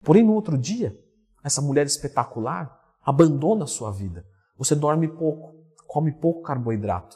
Porém, no outro dia, essa mulher espetacular abandona a sua vida. Você dorme pouco, come pouco carboidrato.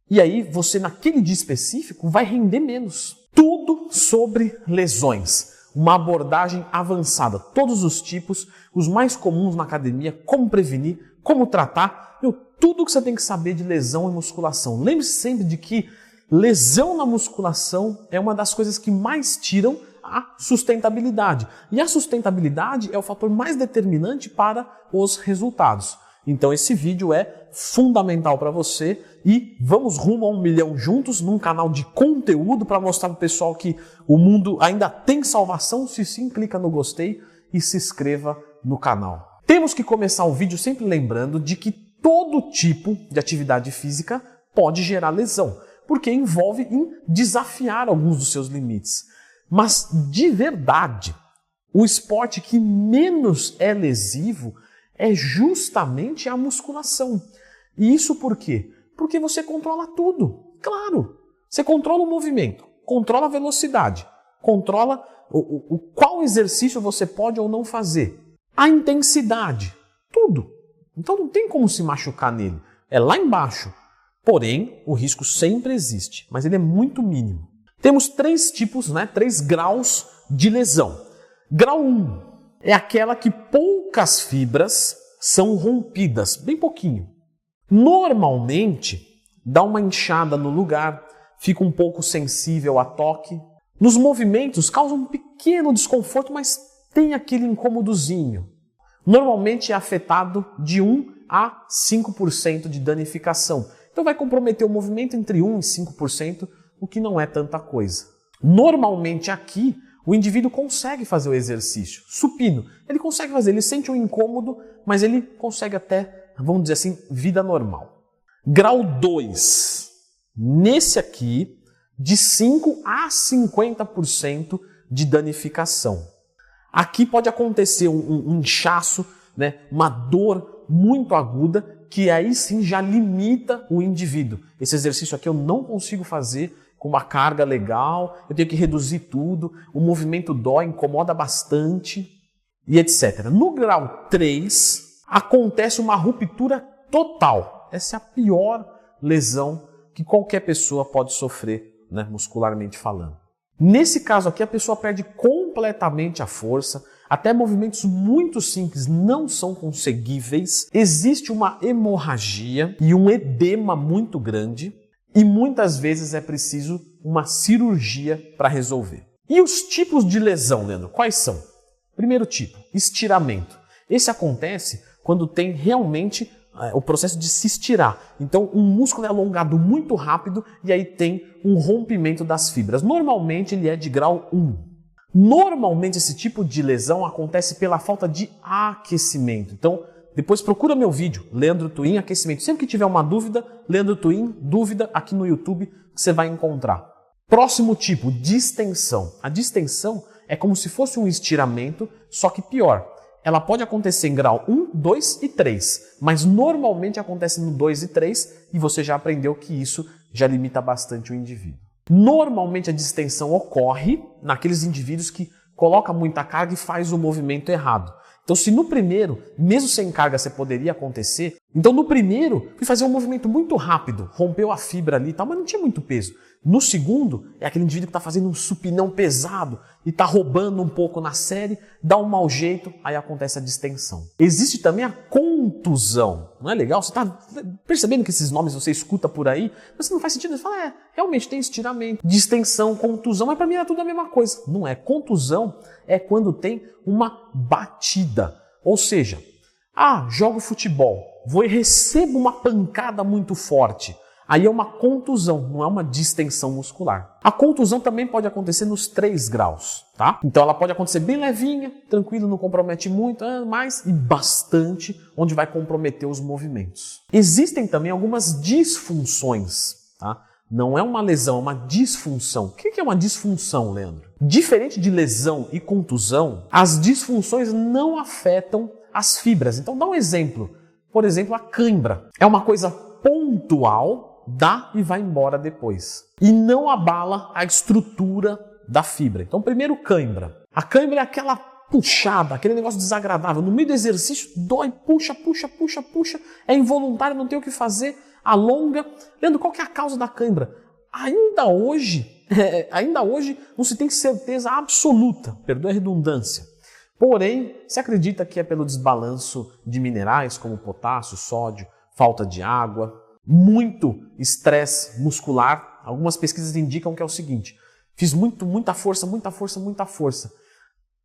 E aí você, naquele dia específico, vai render menos. Tudo sobre lesões. Uma abordagem avançada. Todos os tipos, os mais comuns na academia, como prevenir, como tratar. Tudo que você tem que saber de lesão e musculação. Lembre-se sempre de que lesão na musculação é uma das coisas que mais tiram a sustentabilidade. E a sustentabilidade é o fator mais determinante para os resultados. Então esse vídeo é fundamental para você e vamos rumo a 1 milhão juntos num canal de conteúdo para mostrar para o pessoal que o mundo ainda tem salvação. Se sim, clica no gostei e se inscreva no canal. Temos que começar o vídeo sempre lembrando de que todo tipo de atividade física pode gerar lesão, porque envolve em desafiar alguns dos seus limites. Mas de verdade, o esporte que menos é lesivo é justamente a musculação. E isso por quê? Porque você controla tudo. Claro, você controla o movimento, controla a velocidade, controla qual exercício você pode ou não fazer, a intensidade, tudo. Então não tem como se machucar nele. É lá embaixo. Porém, o risco sempre existe, mas ele é muito mínimo. Temos 3 tipos, 3 graus de lesão. Grau 1 é aquela que poucas fibras são rompidas, bem pouquinho. Normalmente, dá uma inchada no lugar, fica um pouco sensível a toque. Nos movimentos, causa um pequeno desconforto, mas tem aquele incômodozinho. Normalmente é afetado de 1 a 5% de danificação. Então vai comprometer o movimento entre 1 e 5%, o que não é tanta coisa. Normalmente aqui, o indivíduo consegue fazer o exercício. Supino, ele consegue fazer, ele sente um incômodo, mas ele consegue até, vamos dizer assim, vida normal. Grau 2, nesse aqui, de 5 a 50% de danificação. Aqui pode acontecer um inchaço, uma dor muito aguda, que aí sim já limita o indivíduo. Esse exercício aqui eu não consigo fazer com uma carga legal, eu tenho que reduzir tudo, o movimento dói, incomoda bastante e etc. No grau 3, acontece uma ruptura total. Essa é a pior lesão que qualquer pessoa pode sofrer, muscularmente falando. Nesse caso aqui, a pessoa perde completamente a força, até movimentos muito simples não são conseguíveis, existe uma hemorragia e um edema muito grande e muitas vezes é preciso uma cirurgia para resolver. E os tipos de lesão, Leandro, quais são? Primeiro tipo, estiramento. Esse acontece quando tem realmente o processo de se estirar. Então, um músculo é alongado muito rápido e aí tem um rompimento das fibras. Normalmente, ele é de grau 1. Normalmente, esse tipo de lesão acontece pela falta de aquecimento. Então, depois procura meu vídeo, Leandro Twin, aquecimento. Sempre que tiver uma dúvida, Leandro Twin, dúvida, aqui no YouTube, você vai encontrar. Próximo tipo, distensão. A distensão é como se fosse um estiramento, só que pior. Ela pode acontecer em grau 1, 2 e 3, mas normalmente acontece no 2 e 3 e você já aprendeu que isso já limita bastante o indivíduo. Normalmente a distensão ocorre naqueles indivíduos que colocam muita carga e faz o movimento errado. Então se no primeiro, mesmo sem carga, você poderia acontecer, então no primeiro fui fazer um movimento muito rápido, rompeu a fibra ali e tal, mas não tinha muito peso. No segundo, é aquele indivíduo que está fazendo um supinão pesado e está roubando um pouco na série, dá um mau jeito, aí acontece a distensão. Existe também a contusão. Não é legal? Você está percebendo que esses nomes você escuta por aí, mas não faz sentido. Você fala, realmente tem estiramento, distensão, contusão, mas para mim é tudo a mesma coisa. Não é. Contusão é quando tem uma batida. Ou seja, jogo futebol, vou e recebo uma pancada muito forte. Aí é uma contusão, não é uma distensão muscular. A contusão também pode acontecer nos 3 graus, tá? Então ela pode acontecer bem levinha, tranquilo, não compromete muito, mas e bastante, onde vai comprometer os movimentos. Existem também algumas disfunções, tá? Não é uma lesão, é uma disfunção. O que é uma disfunção, Leandro? Diferente de lesão e contusão, as disfunções não afetam as fibras. Então dá um exemplo. Por exemplo, a cãibra. É uma coisa pontual, dá e vai embora depois. E não abala a estrutura da fibra. Então, primeiro, cãibra. A cãibra é aquela puxada, aquele negócio desagradável. No meio do exercício, dói, puxa, é involuntário, não tem o que fazer, alonga. Leandro, qual que é a causa da cãibra? Ainda hoje não se tem certeza absoluta, perdoe a redundância. Porém, se acredita que é pelo desbalanço de minerais como potássio, sódio, falta de água, muito estresse muscular. Algumas pesquisas indicam que é o seguinte: fiz muita força.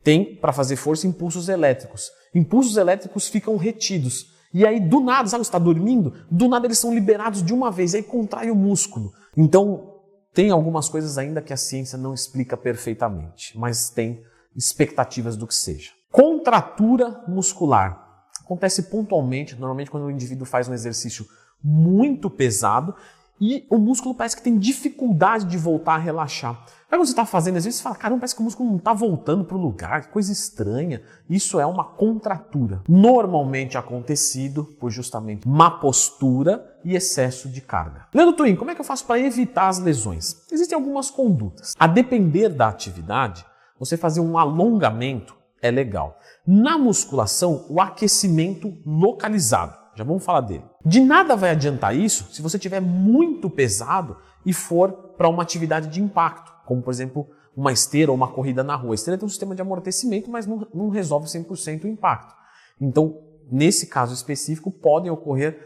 Tem, para fazer força, impulsos elétricos. Impulsos elétricos ficam retidos. E aí, do nada, sabe, você está dormindo? Do nada eles são liberados de uma vez, aí contrai o músculo. Então, tem algumas coisas ainda que a ciência não explica perfeitamente, mas tem expectativas do que seja. Contratura muscular. Acontece pontualmente, normalmente quando o indivíduo faz um exercício muito pesado e o músculo parece que tem dificuldade de voltar a relaxar. Aí quando você está fazendo, às vezes você fala, caramba, parece que o músculo não está voltando para o lugar, que coisa estranha. Isso é uma contratura. Normalmente acontecido por justamente má postura e excesso de carga. Leandro Twin, como é que eu faço para evitar as lesões? Existem algumas condutas. A depender da atividade, você fazer um alongamento é legal. Na musculação, o aquecimento localizado. Já vamos falar dele. De nada vai adiantar isso se você estiver muito pesado e for para uma atividade de impacto, como por exemplo uma esteira ou uma corrida na rua. A esteira tem um sistema de amortecimento, mas não resolve 100% o impacto. Então, nesse caso específico, podem ocorrer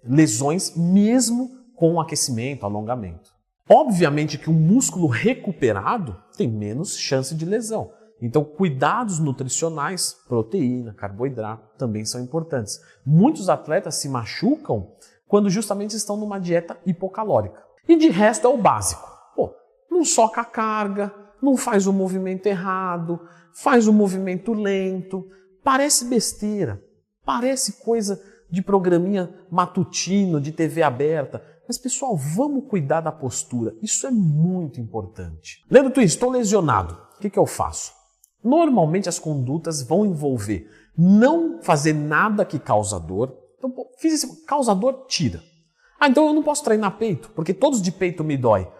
lesões mesmo com aquecimento, alongamento. Obviamente que o músculo recuperado tem menos chance de lesão. Então, cuidados nutricionais, proteína, carboidrato, também são importantes. Muitos atletas se machucam quando justamente estão numa dieta hipocalórica. E de resto é o básico. Não soca a carga, não faz o movimento errado, faz o movimento lento. Parece besteira, parece coisa de programinha matutino, de TV aberta. Mas, pessoal, vamos cuidar da postura. Isso é muito importante. Leandro Twin, estou lesionado. O que eu faço? Normalmente as condutas vão envolver não fazer nada que causa dor. Então, fiz esse causador, tira. Então eu não posso treinar peito, porque todos de peito me dói.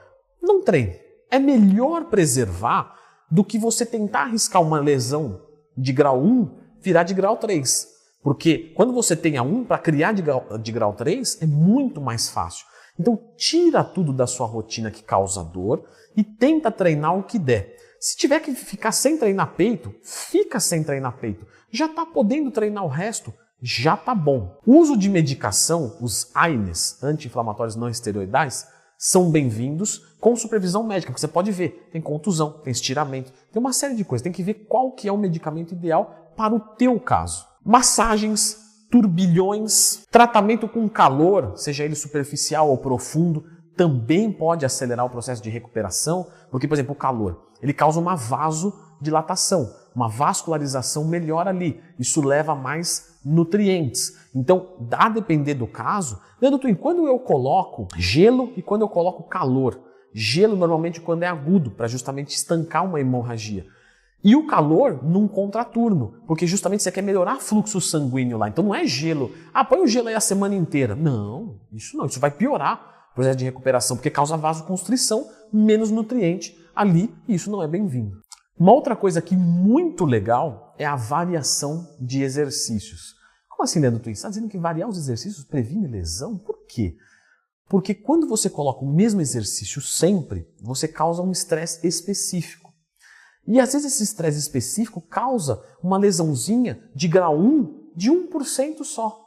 Não treine. É melhor preservar do que você tentar arriscar uma lesão de grau 1 virar de grau 3. Porque quando você tem a 1, para criar de grau 3 é muito mais fácil. Então tira tudo da sua rotina que causa dor e tenta treinar o que der. Se tiver que ficar sem treinar peito, fica sem treinar peito. Já está podendo treinar o resto, já está bom. O uso de medicação, os AINES, anti-inflamatórios não esteroidais, são bem-vindos com supervisão médica, porque você pode ver, tem contusão, tem estiramento, tem uma série de coisas. Tem que ver qual que é o medicamento ideal para o teu caso. Massagens, turbilhões, tratamento com calor, seja ele superficial ou profundo, também pode acelerar o processo de recuperação, porque, por exemplo, o calor, ele causa uma vasodilatação, uma vascularização melhor ali. Isso leva a mais nutrientes. Então, a depender do caso, Leandro Twin, quando eu coloco gelo e quando eu coloco calor. Gelo normalmente quando é agudo, para justamente estancar uma hemorragia. E o calor num contraturno, porque justamente você quer melhorar fluxo sanguíneo lá. Então não é gelo. Põe o gelo aí a semana inteira. Não, isso vai piorar o processo de recuperação, porque causa vasoconstrição, menos nutriente ali, e isso não é bem-vindo. Uma outra coisa aqui muito legal é a variação de exercícios. Como assim, Leandro Twin? Você está dizendo que variar os exercícios previne lesão? Por quê? Porque quando você coloca o mesmo exercício sempre, você causa um estresse específico. E às vezes esse estresse específico causa uma lesãozinha de grau 1 de 1% só.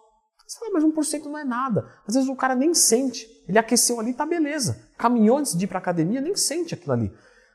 Você fala, mas 1% não é nada. Às vezes o cara nem sente. Ele aqueceu ali, tá beleza. Caminhou antes de ir para a academia, nem sente aquilo ali.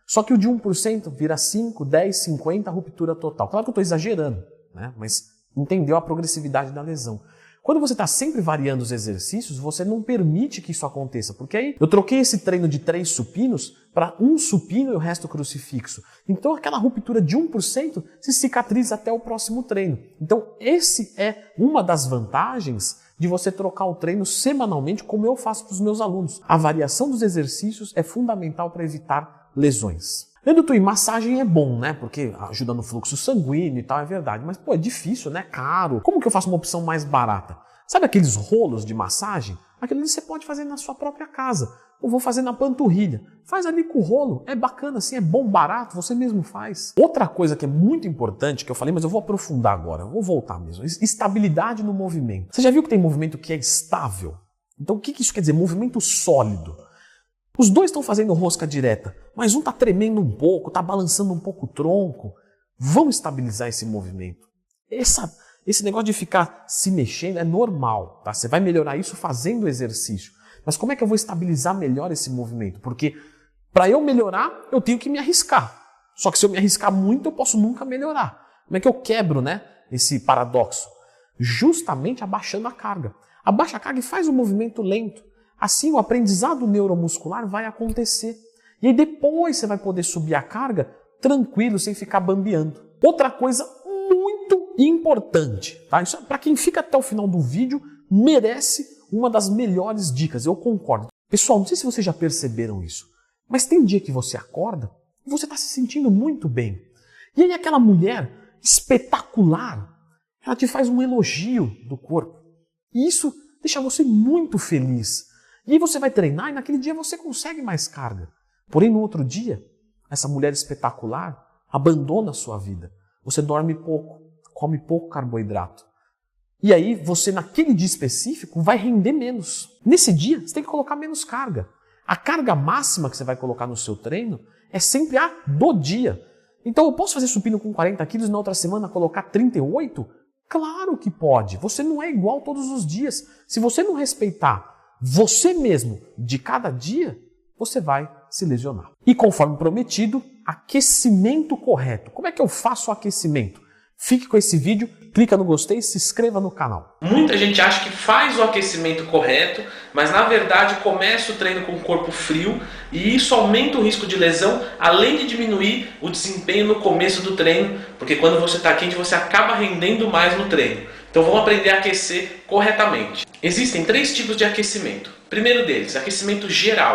Só que o de 1% vira 5, 10, 50, ruptura total. Claro que eu estou exagerando, né? Mas entendeu a progressividade da lesão. Quando você está sempre variando os exercícios, você não permite que isso aconteça. Porque aí eu troquei esse treino de 3 supinos para 1 supino e o resto crucifixo. Então aquela ruptura de 1% se cicatriza até o próximo treino. Então esse é uma das vantagens de você trocar o treino semanalmente, como eu faço para os meus alunos. A variação dos exercícios é fundamental para evitar lesões. Leandro Twin, massagem é bom, né? Porque ajuda no fluxo sanguíneo e tal, é verdade. Mas, é difícil, né? Caro. Como que eu faço uma opção mais barata? Sabe aqueles rolos de massagem? Aquilo ali você pode fazer na sua própria casa. eu vou fazer na panturrilha. Faz ali com o rolo, é bacana assim, é bom, barato, você mesmo faz. Outra coisa que é muito importante, que eu falei, mas eu vou aprofundar agora, eu vou voltar mesmo. Estabilidade no movimento. Você já viu que tem movimento que é estável? Então o que isso quer dizer? Movimento sólido. Os dois estão fazendo rosca direta, mas um está tremendo um pouco, está balançando um pouco o tronco. Vamos estabilizar esse movimento. Esse negócio de ficar se mexendo é normal, tá? Você vai melhorar isso fazendo exercício. Mas como é que eu vou estabilizar melhor esse movimento? Porque para eu melhorar, eu tenho que me arriscar. Só que se eu me arriscar muito, eu posso nunca melhorar. Como é que eu quebro, né, esse paradoxo? Justamente abaixando a carga. Abaixa a carga e faz o movimento lento. Assim o aprendizado neuromuscular vai acontecer. E aí depois você vai poder subir a carga tranquilo, sem ficar bambeando. Outra coisa muito importante, tá? Isso para quem fica até o final do vídeo, merece uma das melhores dicas, eu concordo. Pessoal, não sei se vocês já perceberam isso, mas tem dia que você acorda e você está se sentindo muito bem. E aí aquela mulher espetacular, ela te faz um elogio do corpo. E isso deixa você muito feliz. E aí você vai treinar e naquele dia você consegue mais carga. Porém, no outro dia, essa mulher espetacular abandona a sua vida. Você dorme pouco, come pouco carboidrato. E aí você, naquele dia específico, vai render menos. Nesse dia, você tem que colocar menos carga. A carga máxima que você vai colocar no seu treino é sempre a do dia. Então eu posso fazer supino com 40 quilos e na outra semana colocar 38? Claro que pode. Você não é igual todos os dias. Se você não respeitar você mesmo de cada dia, você vai se lesionar. E conforme prometido, aquecimento correto. Como é que eu faço o aquecimento? Fique com esse vídeo, clica no gostei e se inscreva no canal. Muita gente acha que faz o aquecimento correto, mas na verdade começa o treino com o corpo frio e isso aumenta o risco de lesão, além de diminuir o desempenho no começo do treino, porque quando você está quente você acaba rendendo mais no treino. Então vamos aprender a aquecer corretamente. Existem 3 tipos de aquecimento. Primeiro deles, aquecimento geral.